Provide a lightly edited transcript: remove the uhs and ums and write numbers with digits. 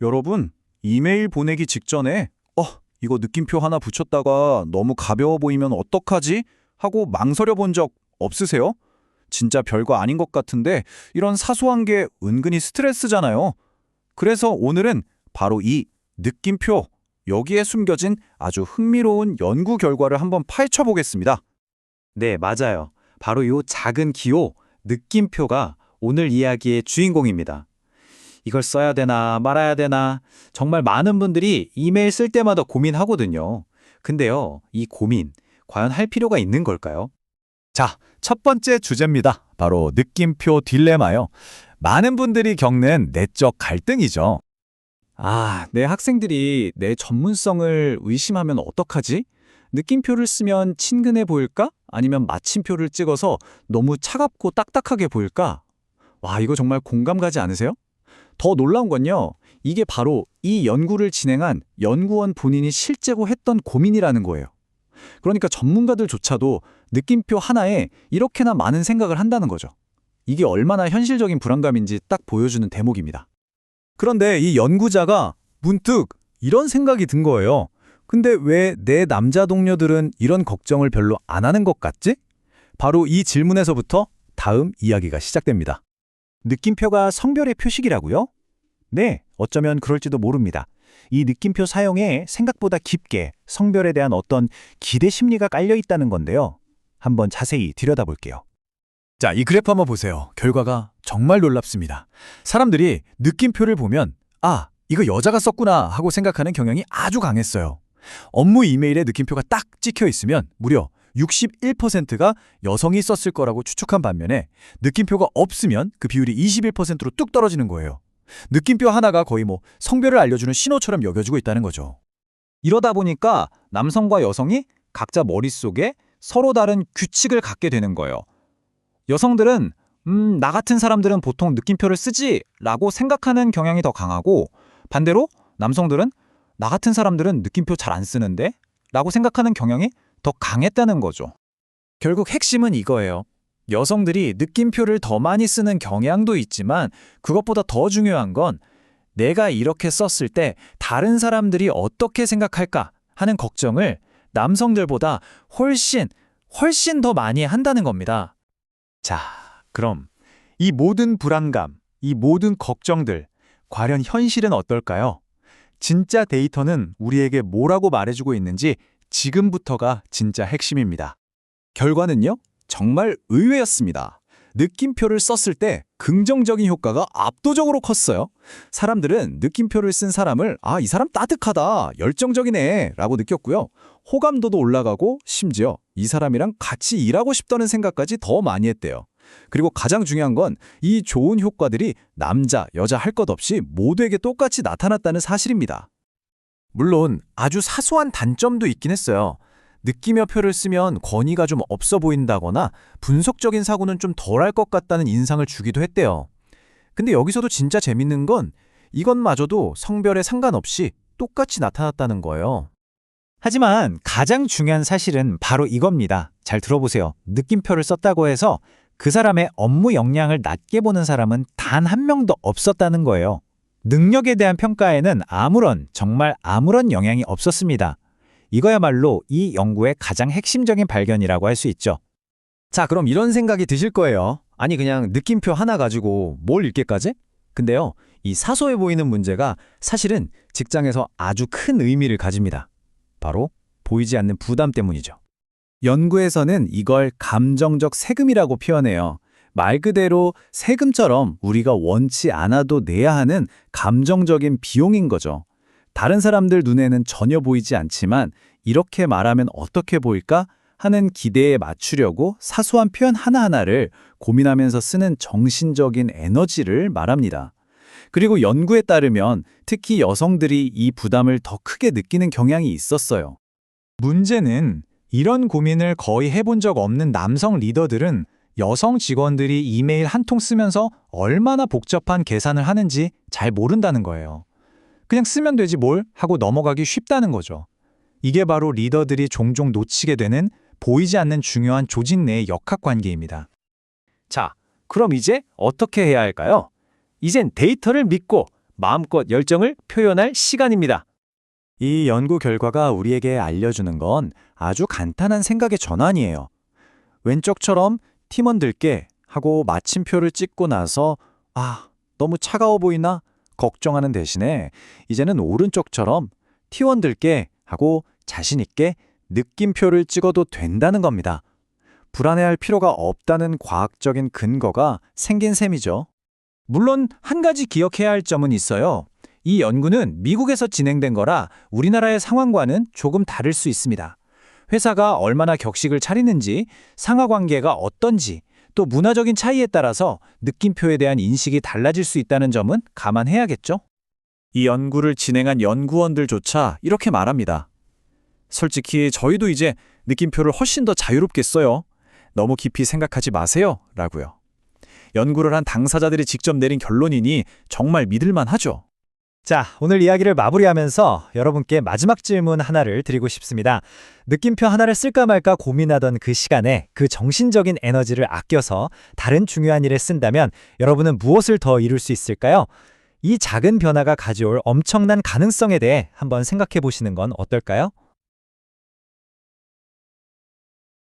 여러분, 이메일 보내기 직전에 이거 느낌표 하나 붙였다가 너무 가벼워 보이면 어떡하지? 하고 망설여 본 적 없으세요? 진짜 별거 아닌 것 같은데 이런 사소한 게 은근히 스트레스잖아요. 그래서 오늘은 바로 이 느낌표, 여기에 숨겨진 아주 흥미로운 연구 결과를 한번 파헤쳐 보겠습니다. 네, 맞아요. 바로 요 작은 기호, 느낌표가 오늘 이야기의 주인공입니다. 이걸 써야 되나 말아야 되나 정말 많은 분들이 이메일 쓸 때마다 고민하거든요. 근데요, 이 고민 과연 할 필요가 있는 걸까요? 자, 첫 번째 주제입니다. 바로 느낌표 딜레마요. 많은 분들이 겪는 내적 갈등이죠. 내 학생들이 내 전문성을 의심하면 어떡하지? 느낌표를 쓰면 친근해 보일까? 아니면 마침표를 찍어서 너무 차갑고 딱딱하게 보일까? 와, 이거 정말 공감 가지 않으세요? 더 놀라운 건요, 이게 바로 이 연구를 진행한 연구원 본인이 실제로 했던 고민이라는 거예요. 그러니까 전문가들조차도 느낌표 하나에 이렇게나 많은 생각을 한다는 거죠. 이게 얼마나 현실적인 불안감인지 딱 보여주는 대목입니다. 그런데 이 연구자가 문득 이런 생각이 든 거예요. 근데 왜 내 남자 동료들은 이런 걱정을 별로 안 하는 것 같지? 바로 이 질문에서부터 다음 이야기가 시작됩니다. 느낌표가 성별의 표식이라고요? 네, 어쩌면 그럴지도 모릅니다. 이 느낌표 사용에 생각보다 깊게 성별에 대한 어떤 기대 심리가 깔려 있다는 건데요. 한번 자세히 들여다볼게요. 자, 이 그래프 한번 보세요. 결과가 정말 놀랍습니다. 사람들이 느낌표를 보면 이거 여자가 썼구나 하고 생각하는 경향이 아주 강했어요. 업무 이메일에 느낌표가 딱 찍혀 있으면 무려 61%가 여성이 썼을 거라고 추측한 반면에 느낌표가 없으면 그 비율이 21%로 뚝 떨어지는 거예요. 느낌표 하나가 거의 성별을 알려주는 신호처럼 여겨지고 있다는 거죠. 이러다 보니까 남성과 여성이 각자 머릿속에 서로 다른 규칙을 갖게 되는 거예요. 여성들은 나 같은 사람들은 보통 느낌표를 쓰지 라고 생각하는 경향이 더 강하고, 반대로 남성들은 나 같은 사람들은 느낌표 잘 안 쓰는데 라고 생각하는 경향이 더 강했다는 거죠. 결국 핵심은 이거예요. 여성들이 느낌표를 더 많이 쓰는 경향도 있지만 그것보다 더 중요한 건 내가 이렇게 썼을 때 다른 사람들이 어떻게 생각할까 하는 걱정을 남성들보다 훨씬 더 많이 한다는 겁니다. 자, 그럼 이 모든 불안감, 이 모든 걱정들, 과연 현실은 어떨까요? 진짜 데이터는 우리에게 뭐라고 말해주고 있는지 지금부터가 진짜 핵심입니다. 결과는요, 정말 의외였습니다. 느낌표를 썼을 때 긍정적인 효과가 압도적으로 컸어요. 사람들은 느낌표를 쓴 사람을 이 사람 따뜻하다, 열정적이네 라고 느꼈고요. 호감도도 올라가고 심지어 이 사람이랑 같이 일하고 싶다는 생각까지 더 많이 했대요. 그리고 가장 중요한 건 이 좋은 효과들이 남자, 여자 할 것 없이 모두에게 똑같이 나타났다는 사실입니다. 물론 아주 사소한 단점도 있긴 했어요. 느낌표를 쓰면 권위가 좀 없어 보인다거나 분석적인 사고는 좀 덜할 것 같다는 인상을 주기도 했대요. 근데 여기서도 진짜 재밌는 건 이것마저도 성별에 상관없이 똑같이 나타났다는 거예요. 하지만 가장 중요한 사실은 바로 이겁니다. 잘 들어보세요. 느낌표를 썼다고 해서 그 사람의 업무 역량을 낮게 보는 사람은 단 한 명도 없었다는 거예요. 능력에 대한 평가에는 정말 아무런 영향이 없었습니다. 이거야말로 이 연구의 가장 핵심적인 발견이라고 할 수 있죠. 자, 그럼 이런 생각이 드실 거예요. 아니, 그냥 느낌표 하나 가지고 뭘 읽겠까지? 근데요, 이 사소해 보이는 문제가 사실은 직장에서 아주 큰 의미를 가집니다. 바로 보이지 않는 부담 때문이죠. 연구에서는 이걸 감정적 세금이라고 표현해요. 말 그대로 세금처럼 우리가 원치 않아도 내야 하는 감정적인 비용인 거죠. 다른 사람들 눈에는 전혀 보이지 않지만 이렇게 말하면 어떻게 보일까 하는 기대에 맞추려고 사소한 표현 하나하나를 고민하면서 쓰는 정신적인 에너지를 말합니다. 그리고 연구에 따르면 특히 여성들이 이 부담을 더 크게 느끼는 경향이 있었어요. 문제는 이런 고민을 거의 해본 적 없는 남성 리더들은 여성 직원들이 이메일 한 통 쓰면서 얼마나 복잡한 계산을 하는지 잘 모른다는 거예요. 그냥 쓰면 되지 뭘 하고 넘어가기 쉽다는 거죠. 이게 바로 리더들이 종종 놓치게 되는 보이지 않는 중요한 조직 내의 역학관계입니다. 자, 그럼 이제 어떻게 해야 할까요? 이젠 데이터를 믿고 마음껏 열정을 표현할 시간입니다. 이 연구 결과가 우리에게 알려주는 건 아주 간단한 생각의 전환이에요. 왼쪽처럼 팀원들께 하고 마침표를 찍고 나서 너무 차가워 보이나 걱정하는 대신에 이제는 오른쪽처럼 팀원들께 하고 자신 있게 느낌표를 찍어도 된다는 겁니다. 불안해할 필요가 없다는 과학적인 근거가 생긴 셈이죠. 물론 한 가지 기억해야 할 점은 있어요. 이 연구는 미국에서 진행된 거라 우리나라의 상황과는 조금 다를 수 있습니다. 회사가 얼마나 격식을 차리는지, 상하 관계가 어떤지, 또 문화적인 차이에 따라서 느낌표에 대한 인식이 달라질 수 있다는 점은 감안해야겠죠? 이 연구를 진행한 연구원들조차 이렇게 말합니다. 솔직히 저희도 이제 느낌표를 훨씬 더 자유롭게 써요. 너무 깊이 생각하지 마세요. 라고요. 연구를 한 당사자들이 직접 내린 결론이니 정말 믿을만 하죠. 자, 오늘 이야기를 마무리하면서 여러분께 마지막 질문 하나를 드리고 싶습니다. 느낌표 하나를 쓸까 말까 고민하던 그 시간에 그 정신적인 에너지를 아껴서 다른 중요한 일에 쓴다면 여러분은 무엇을 더 이룰 수 있을까요? 이 작은 변화가 가져올 엄청난 가능성에 대해 한번 생각해 보시는 건 어떨까요?